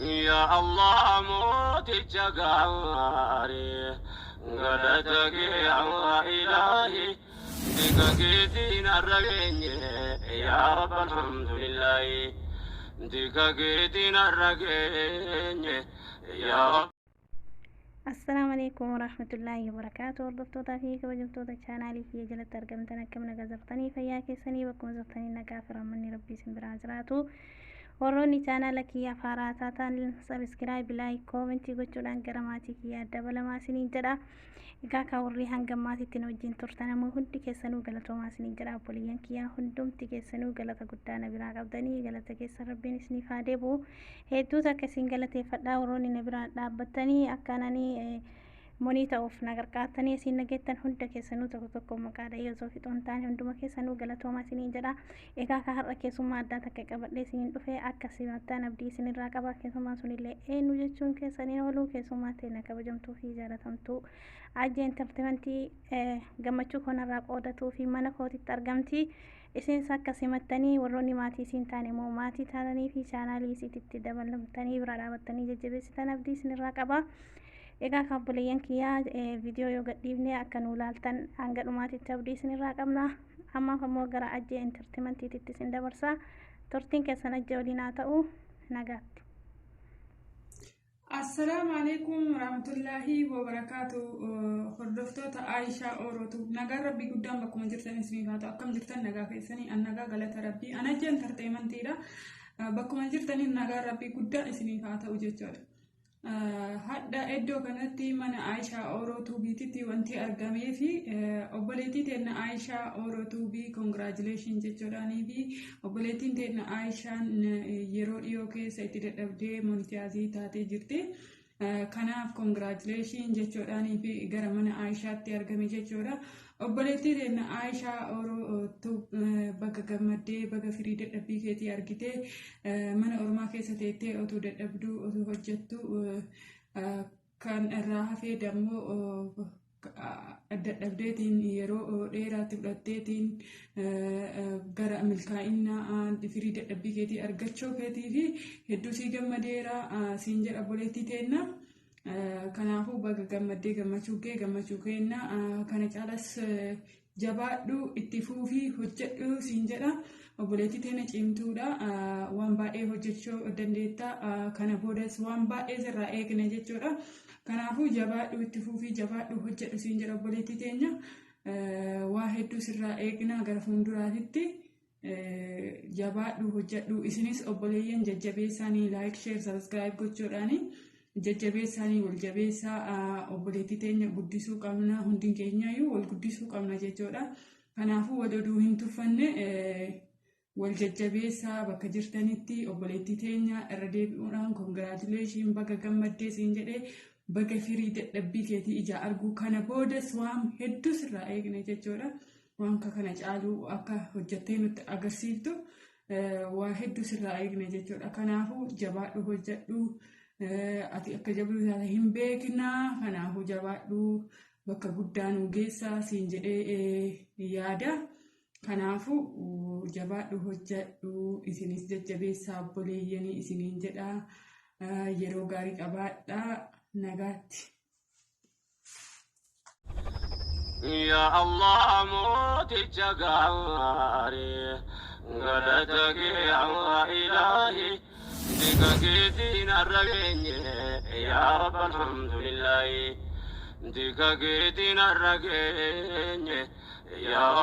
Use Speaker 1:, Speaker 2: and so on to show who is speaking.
Speaker 1: يا الله موت الجغاري غلطك يا إلهي دقاقتين الرقين يا رب الحمد لله دقاقتين الرقين يا رب.
Speaker 2: السلام عليكم ورحمة الله وبركاته. وردفتوتا فيك وجبتوتا channel في جلت ترجمتنا كم نجزرتني فياك سني بكم زرتني نكافر مني ربي سنبرا عزراتو وروني channel كيا فاراتاتا سبسكرايب لايك كومنتي gochuudhaan gara maatii kiyyaa dabalamaa isiniin jedha. Egaa ka warri hanga maatiitti wajjin turtan ammoo hundi keessanuu galatoomaa isiniin jedha. Obboleeyyan kiyyaa hundumti keessanuu galata guddaa na biraa qabdanii galata keessa rabbiin isiniif haa deebi'u. Hedduutu akkasiin galateeffadhaa. Warroonni na biraa dhaabbatanii akkananii monii ta'uuf na gargaartanii isin nageettan hunda keessanuu tokko maqaadha yoo ta'u fixoon taane hunduma keessanuu galatoomaa isiniin jedha. Egaa ka har'a keessummaa addaa takka qabadhee isiniin dhufee akka simattaan abdii isinirraa qaba. Keessummaan sunillee eenyu jechuun keessaniin ooluu keessummaa ta'e kabajamtuu fi jaalatamtuu Ajjee Entertainmentii gammachuu kanarraa qoodatuu fi mana kootitti argamti. Isinis akka simattanii warroonni maatii isin taane immoo maatii taatanii fi chaanaalii isiitti dabalamtanii bira dhaabattanii jajjabeessitan abdii isinirraa qaba. Egaa ka obboleeyyan kiyyaa viidiyoo yoo gadhiifne akka nu ilaaltan hanga dhumaatitti abdii isinirraa qabna. Amma ammoo gara Ajjee Entertainmentiitti isin dabarsa. Turtiin keessan Ajjee waliin haa ta'u. Nagaatti.
Speaker 3: Assalamu alaikum warahmatullahi wabarakatuh. Hordoftoota Aishaa Orotu nagaa rabbii guddaan bakkuma jirtan isiniif haa ta'u. Akkam jirtan nagaa keessanii an nagaa galata rabbii. An Ajjee Entertainmentiidha. Bakkuma jirtaniin nagaa rabbii guddaan isiniif haa ta'u jechuudha. Hadda iddoo kanatti mana Aishaa Orotu biititti wanti argamee fi obboleettii teenya Aishaa Orotu bi congratulations jechuudhaanii fi obboleettiin teenya Aishaan yeroo dhiyoo keessa itti dadhabdee monetiizii taatee jirti. Kanaaf congratulations jechuudhaanii fi gara mana Aishaatti argame jechuudha. Obboleettii teenya Aishaa Orotu bakka gammaddee bakka firii dadhabbii keetii argitee mana ormaa keessa teettee otuu dadhabduu otuu hojjettu kan irraa hafee dammoo dadhabdeetiin yeroo dheeraatti fudhatteetiin gara milkaa'inaa firii dadhabbii keetii argachuu keetii fi hedduu sii gammadeera siin jedha obboleettii teenya. Kanaafuu bakka gammaddee gammachuu kenna kana caalas jabaadhu itti fuufii hojjedhu siin jedha. Obboleettii teenya cimtuudha. Waan baay'ee hojjechuu dandeetta. Kana boodas waan baay'ee sirraa eegna jechuudha. Kanaafuu jabaadhu itti fuufii jabaadhu hojjedhu siin jedha obboleettii teenya. Waa hedduu sirraa eegna gara fuulduraatitti. Jabaadhu hojjedhu isinis obboleeyyan jajjabeessaanii like share subscribe gochuudhaani. Jajjabeessaanii wal jabeessaa obboleettii teenya guddisuu qabna hundi keenyayyuu wal guddisuu qabna jechuudha. Kanaafuu wal oduu hin tuffanne wal jajjabeessaa bakka jirtanitti obboleettii teenya irra deebi'uudhaan congratulations bakka gammaddee siin jedhee bakka firii dadhabbii keetii ija arguu kana boodas waan hedduu sirraa eegna jechuudha. Waan kana caaluu akka hojjettee nutti agarsiiftu waa hedduu sirraa eegna jechuudha. Kanaafuu jabaadhu hojjedhu. Ati akka jabduu taate hin beekna. Kanaafuu jabaadhu bakka guddaa nu geessa siin jedhee yaada. Kanaafuu jabaadhu hojjedhu isinis jajjabeessaa obboleeyyanii isiniin jedha. Yeroo gaarii qabaadhaa. Nagaatti.
Speaker 1: يا الله موت الجغاري غلطك يا إلهي دقاقتين الرقين يا رب الحمد لله دقاقتين الرقين يا رب.